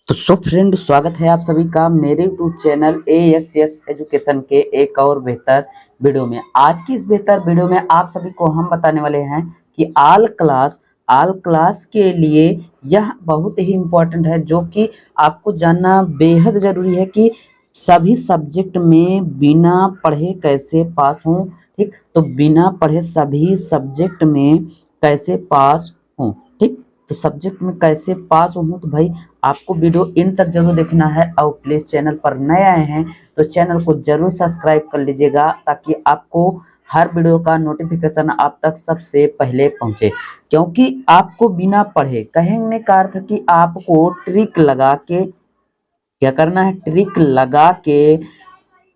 तो so friend, स्वागत है आप सभी का मेरे यूट्यूब चैनल एएसएस एजुकेशन के एक और बेहतर वीडियो में। आज की इस बेहतर वीडियो में आप सभी को हम बताने वाले हैं कि आल क्लास के लिए यह बहुत ही इम्पोर्टेंट है, जो कि आपको जानना बेहद ज़रूरी है कि सभी सब्जेक्ट में बिना पढ़े कैसे पास हों। ठीक, तो बिना पढ़े सभी सब्जेक्ट में कैसे पास हों। ठीक, तो सब्जेक्ट में कैसे पास हों, तो भाई आपको वीडियो इन तक जरूर देखना है। और प्लीज चैनल पर नए आए हैं तो चैनल को जरूर सब्सक्राइब कर लीजिएगा, ताकि आपको हर वीडियो का नोटिफिकेशन आप तक सबसे पहले पहुंचे। क्योंकि आपको बिना पढ़े, कहने का अर्थ कि आपको ट्रिक लगा के क्या करना है, ट्रिक लगा के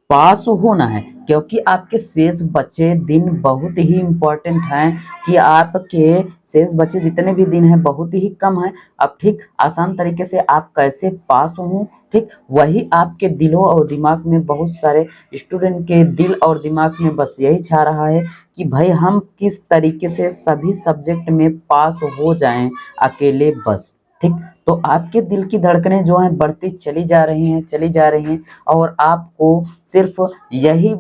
पास होना है। क्योंकि आपके शेष बचे दिन बहुत ही इम्पोर्टेंट हैं, कि आपके शेष बचे जितने भी दिन हैं बहुत ही कम है। अब ठीक आसान तरीके से आप कैसे पास हों, ठीक वही आपके दिलों और दिमाग में, बहुत सारे स्टूडेंट के दिल और दिमाग में बस यही छा रहा है कि भाई हम किस तरीके से सभी सब्जेक्ट में पास हो जाएं अकेले बस। ठीक, तो आपके दिल की धड़कनें जो हैं बढ़ती चली जा रही हैं, और आपको सिर्फ यही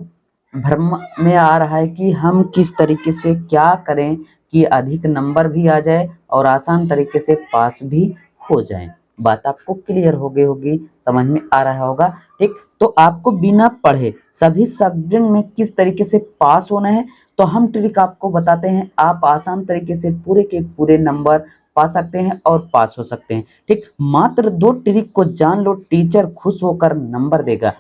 भ्रम में आ रहा है कि हम किस तरीके से क्या करें कि अधिक नंबर भी आ जाए और आसान तरीके से पास भी हो जाए। बात आपको क्लियर हो गई होगी, समझ में आ रहा होगा। ठीक, तो आपको बिना पढ़े सभी सब्जेक्ट में किस तरीके से पास होना है, तो हम ट्रिक आपको बताते हैं। आप आसान तरीके से पूरे के पूरे नंबर पा सकते हैं और पास हो सकते हैं। ठीक, मात्र 2 ट्रिक को जान लो, टीचर खुश होकर नंबर देगा।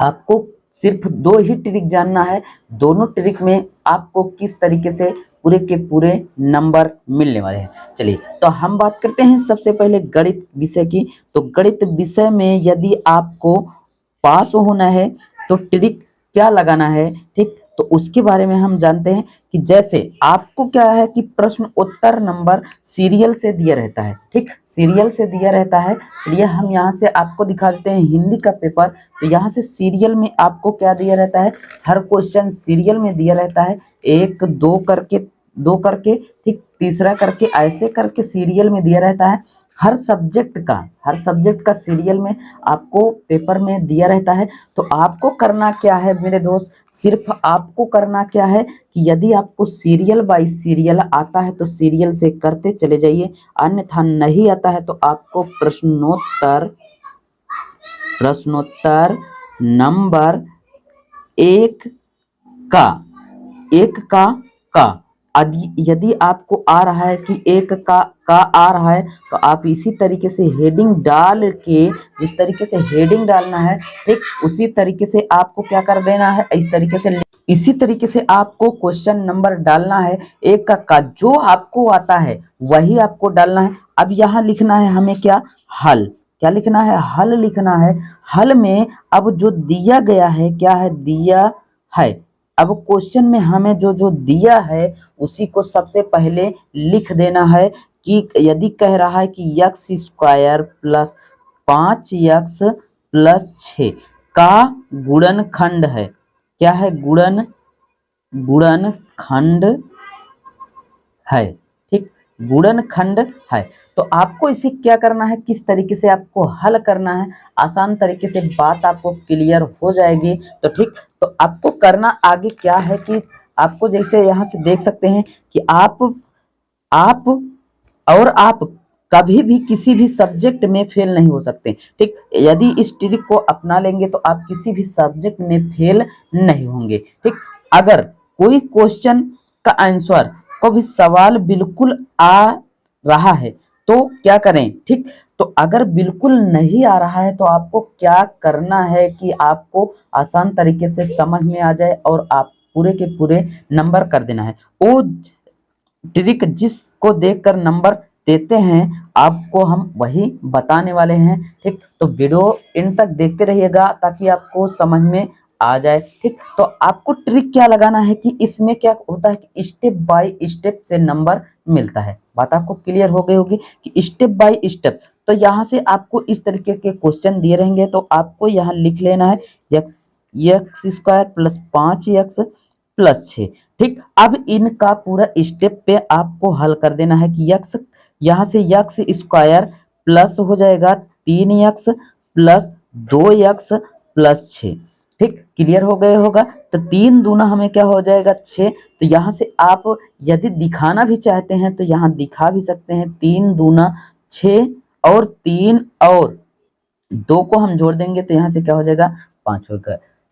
आपको सिर्फ 2 ही ट्रिक जानना है, दोनों ट्रिक में आपको किस तरीके से पूरे के पूरे नंबर मिलने वाले हैं। चलिए, तो हम बात करते हैं सबसे पहले गणित विषय की। तो गणित विषय में यदि आपको पास होना है तो ट्रिक क्या लगाना है, ठीक, तो उसके बारे में हम जानते हैं। कि जैसे आपको क्या है कि प्रश्न उत्तर नंबर सीरियल से दिया रहता है। ठीक, सीरियल से दिया रहता है। चलिए हम यहाँ से आपको दिखा देते हैं हिंदी का पेपर। तो यहाँ से सीरियल में आपको क्या दिया रहता है, हर क्वेश्चन सीरियल में दिया रहता है, 1 2 करके, ठीक, तीसरा करके, ऐसे करके सीरियल में दिया रहता है। हर सब्जेक्ट का सीरियल में आपको पेपर में दिया रहता है। तो आपको करना क्या है मेरे दोस्त, सिर्फ आपको करना क्या है कि यदि आपको सीरियल बाय सीरियल आता है तो सीरियल से करते चले जाइए, अन्यथा नहीं आता है तो आपको प्रश्नोत्तर नंबर 1 का का यदि आपको आ रहा है कि 1 का आ रहा है, तो आप इसी तरीके से हेडिंग डाल के, जिस तरीके से हेडिंग डालना है, ठीक उसी तरीके से आपको क्या कर देना है, इसी तरीके से आपको क्वेश्चन नंबर डालना है। 1 का जो आपको आता है वही आपको डालना है। अब यहाँ लिखना है हमें क्या लिखना है, हल लिखना है। हल में अब जो दिया गया है, क्या है, दिया है। अब क्वेश्चन में हमें जो जो दिया है उसी को सबसे पहले लिख देना है। कि यदि कह रहा है कि x² प्लस 5x+6 का गुणनखंड है, क्या है, गुणनखंड है। ठीक, गुणनखंड है। तो आपको इसे क्या करना है, किस तरीके से आपको हल करना है, आसान तरीके से बात आपको क्लियर हो जाएगी। तो ठीक, तो आपको करना आगे क्या है कि आपको जैसे यहाँ से देख सकते हैं कि आप कभी भी किसी भी सब्जेक्ट में फेल नहीं हो सकते। ठीक, यदि इस ट्रिक को अपना लेंगे तो आप किसी भी सब्जेक्ट में फेल नहीं होंगे। ठीक, अगर कोई क्वेश्चन का आंसर को भी सवाल बिल्कुल आ रहा है तो क्या करें। ठीक, तो अगर बिल्कुल नहीं आ रहा है तो आपको क्या करना है कि आपको आसान तरीके से समझ में आ जाए और आप पूरे के पूरे नंबर कर देना है। वो ट्रिक जिसको देखकर नंबर देते हैं आपको हम वही बताने वाले हैं। ठीक, तो वीडियो इन तक देखते रहिएगा ताकि आपको समझ में आ जाए। ठीक, तो आपको ट्रिक क्या लगाना है कि इसमें क्या होता है कि स्टेप बाय स्टेप से नंबर मिलता है। बात आपको क्लियर हो गई होगी कि स्टेप बाय स्टेप। तो यहाँ से आपको इस तरीके के क्वेश्चन दिए रहेंगे, तो आपको यहाँ लिख लेना है x² प्लस 5x+6। ठीक, अब इनका पूरा स्टेप पे आपको हल कर देना है कि यक्स, यहाँ से x² प्लस हो जाएगा 3x प्लस 2x प्लस 6। ठीक, क्लियर हो गए होगा। तो 3 दूना हमें क्या हो जाएगा 6। तो यहाँ से आप यदि दिखाना भी चाहते हैं तो यहाँ दिखा भी सकते हैं 3 दूना 6 और 3 और 2 को हम जोड़ देंगे तो यहाँ से क्या हो जाएगा 5 हो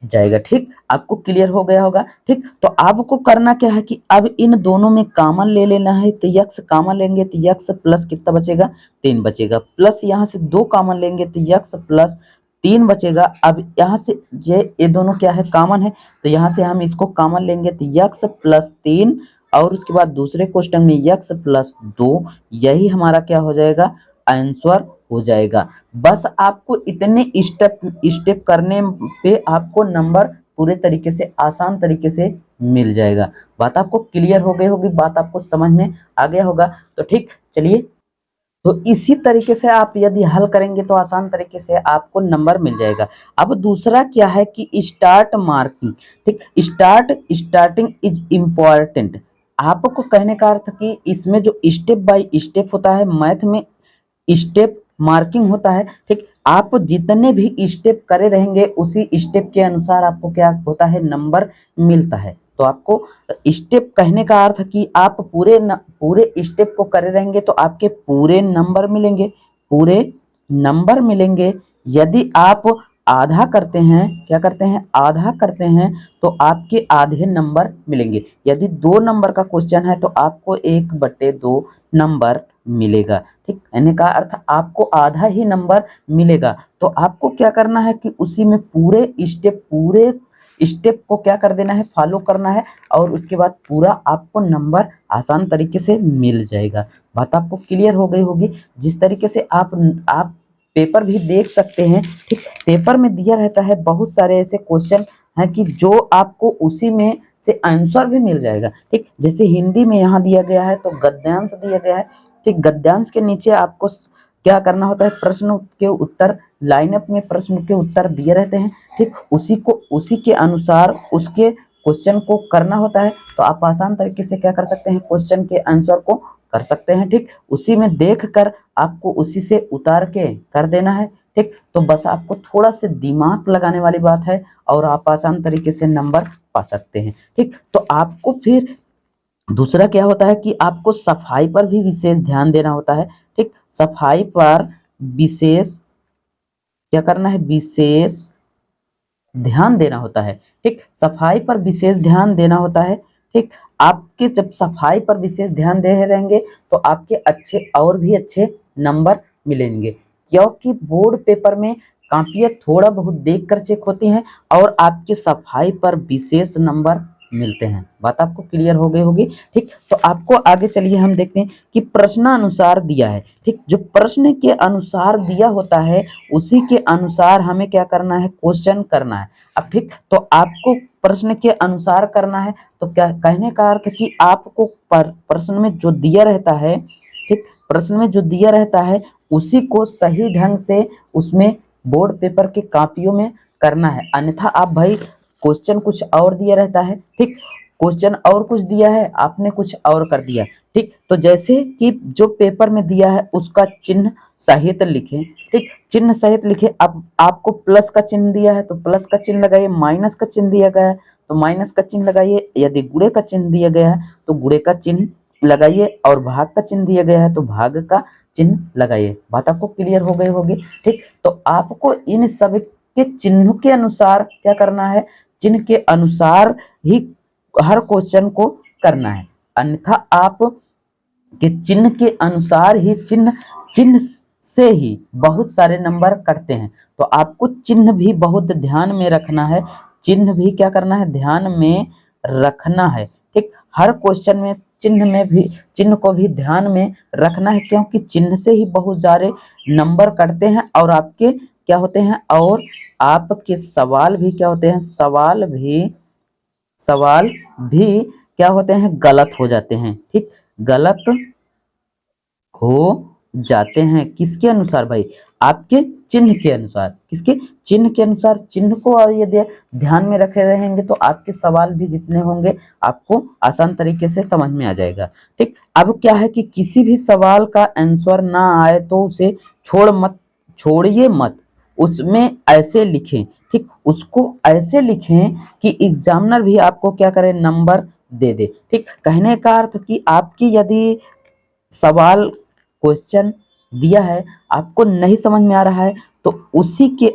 जाएगा। ठीक, आपको क्लियर हो गया होगा। ठीक, तो आपको करना क्या है कि अब इन दोनों में कॉमन ले लेना है। तो x कॉमन लेंगे तो x प्लस कितना बचेगा 3 बचेगा, प्लस यहाँ से 2 कॉमन लेंगे तो x प्लस 3 बचेगा। अब यहाँ से ये दोनों क्या है कॉमन है, तो यहाँ से हम इसको कॉमन लेंगे तो x प्लस 3 और उसके बाद दूसरे क्वेश्चन में x प्लस 2, यही हमारा क्या हो जाएगा आंसर हो जाएगा। बस आपको इतने स्टेप करने पे आपको नंबर पूरे तरीके से आसान तरीके से मिल जाएगा। बात आपको क्लियर हो गई होगी, बात आपको समझ में आ गया होगा। तो ठीक, चलिए, तो इसी तरीके से आप यदि हल करेंगे तो आसान तरीके से आपको नंबर मिल जाएगा। अब दूसरा क्या है कि स्टार्ट मार्किंग। ठीक, स्टार्टिंग इज इम्पॉर्टेंट। आपको कहने का अर्थ कि इसमें जो स्टेप बाय स्टेप होता है, मैथ में स्टेप मार्किंग होता है। ठीक, आप जितने भी स्टेप करे रहेंगे उसी स्टेप के अनुसार आपको क्या होता है नंबर मिलता है। तो आपको स्टेप कहने का अर्थ कि आप पूरे स्टेप को करे रहेंगे तो आपके पूरे नंबर मिलेंगे, पूरे नंबर मिलेंगे। यदि आप आधा करते हैं, क्या करते हैं आधा करते हैं, तो आपके आधे नंबर मिलेंगे। यदि 2 नंबर का क्वेश्चन है तो आपको 1/2 नंबर मिलेगा। ठीक, कहने का अर्थ आपको आधा ही नंबर मिलेगा। तो आपको क्या करना है कि उसी में पूरे स्टेप को क्या कर देना है फॉलो करना है और उसके बाद पूरा आपको नंबर आसान तरीके से मिल जाएगा। बात आपको क्लियर हो गई होगी। जिस तरीके से आप पेपर भी देख सकते हैं। ठीक, पेपर में दिया रहता है बहुत सारे ऐसे क्वेश्चन हैं कि जो आपको उसी में से आंसर भी मिल जाएगा। ठीक, जैसे हिंदी में यहाँ दिया गया है तो गद्यांश दिया गया है। ठीक, गद्यांश के नीचे आपको क्या करना होता है प्रश्न के उत्तर, लाइनअप में प्रश्न के उत्तर दिए रहते हैं। ठीक, उसी के अनुसार उसके क्वेश्चन को करना होता है। तो आप आसान तरीके से क्या कर सकते हैं क्वेश्चन के आंसर को कर सकते हैं। ठीक, उसी में देख कर आपको उसी से उतार के कर देना है। ठीक, तो बस आपको थोड़ा सा दिमाग लगाने वाली बात है और आप आसान तरीके से नंबर पा सकते हैं। ठीक, तो आपको फिर दूसरा क्या होता है कि आपको सफाई पर भी विशेष ध्यान देना होता है। ठीक, सफाई पर विशेष क्या करना है विशेष ध्यान देना होता है। ठीक, सफाई पर विशेष ध्यान देना होता है। ठीक, आपके जब सफाई पर विशेष ध्यान दे रहेंगे तो आपके अच्छे और भी अच्छे नंबर मिलेंगे, क्योंकि बोर्ड पेपर में कॉपियां थोड़ा बहुत देख कर चेक होती हैं और आपकी सफाई पर विशेष नंबर मिलते हैं। बात आपको क्लियर हो गई होगी। ठीक, तो आपको आगे चलिए हम देखते हैं कि प्रश्नानुसार दिया है। ठीक, जो प्रश्न के अनुसार दिया होता है उसी के अनुसार हमें क्या करना है क्वेश्चन करना है। अब ठीक, तो आपको प्रश्न के अनुसार करना है तो क्या कहने का अर्थ कि आपको प्रश्न में जो दिया रहता है, ठीक, प्रश्न में जो दिया रहता है उसी को सही ढंग से उसमें बोर्ड पेपर के कॉपियों में करना है। अन्यथा आप भाई क्वेश्चन कुछ और दिया रहता है। ठीक, क्वेश्चन और कुछ दिया है आपने कुछ और कर दिया। ठीक, तो जैसे कि जो पेपर में दिया है उसका चिन्ह सहित लिखें। ठीक, चिन्ह सहित लिखे। अब आपको प्लस का चिन्ह दिया है तो प्लस का चिन्ह लगाइए, माइनस का चिन्ह दिया गया है तो माइनस का चिन्ह लगाइए, यदि गुणे का चिन्ह दिया गया है तो गुणे का चिन्ह लगाइए और भाग का चिन्ह दिया गया है तो भाग का चिन्ह लगाइए। बात आपको क्लियर हो गई होगी। ठीक, तो आपको इन सब के चिन्हों के अनुसार क्या करना है, चिन्ह के अनुसार ही हर क्वेश्चन को करना है। अन्यथा आप के चिन्ह के अनुसार ही चिन्ह से ही बहुत सारे नंबर कटते हैं। तो आपको चिन्ह भी बहुत ध्यान में रखना है, चिन्ह भी क्या करना है ध्यान में रखना है। ठीक, हर क्वेश्चन में चिन्ह को भी ध्यान में रखना है, क्योंकि चिन्ह से ही बहुत सारे नंबर कटते हैं और आपके क्या होते हैं और आपके सवाल भी क्या होते हैं, सवाल भी क्या होते हैं गलत हो जाते हैं। ठीक, गलत हो जाते हैं किसके अनुसार भाई, आपके चिन्ह के अनुसार। किसके चिन्ह के अनुसार। चिन्ह को और यदि ध्यान में रखे रहेंगे तो आपके सवाल भी जितने होंगे आपको आसान तरीके से समझ में आ जाएगा। ठीक, अब क्या है कि किसी भी सवाल का आंसर ना आए तो उसे छोड़िए मत, उसमें ऐसे लिखें, ठीक, उसको ऐसे लिखें कि एग्जामिनर भी आपको क्या करे, नंबर दे दे। ठीक, कहने का अर्थ कि आपकी यदि सवाल क्वेश्चन दिया है, आपको नहीं समझ में आ रहा है, तो उसी के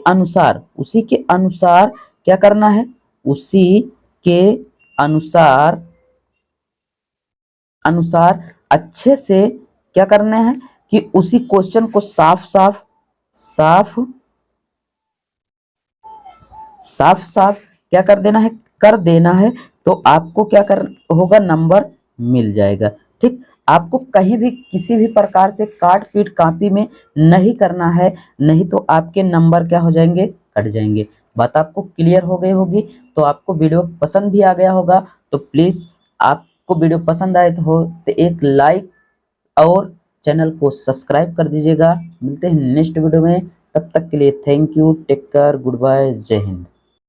अनुसार क्या करना है, उसी के अनुसार अनुसार अच्छे से क्या करना है कि उसी क्वेश्चन को साफ साफ साफ साफ साफ क्या कर देना है, तो आपको क्या कर होगा, नंबर मिल जाएगा। ठीक, आपको कहीं भी किसी भी प्रकार से काट पीट कॉपी में नहीं करना है, नहीं तो आपके नंबर क्या हो जाएंगे, कट जाएंगे। बात आपको क्लियर हो गई होगी। तो आपको वीडियो पसंद भी आ गया होगा, तो प्लीज आपको वीडियो पसंद आए तो एक लाइक और चैनल को सब्सक्राइब कर दीजिएगा। मिलते हैं नेक्स्ट वीडियो में, तब तक के लिए thank you, take care, goodbye, जय हिंद।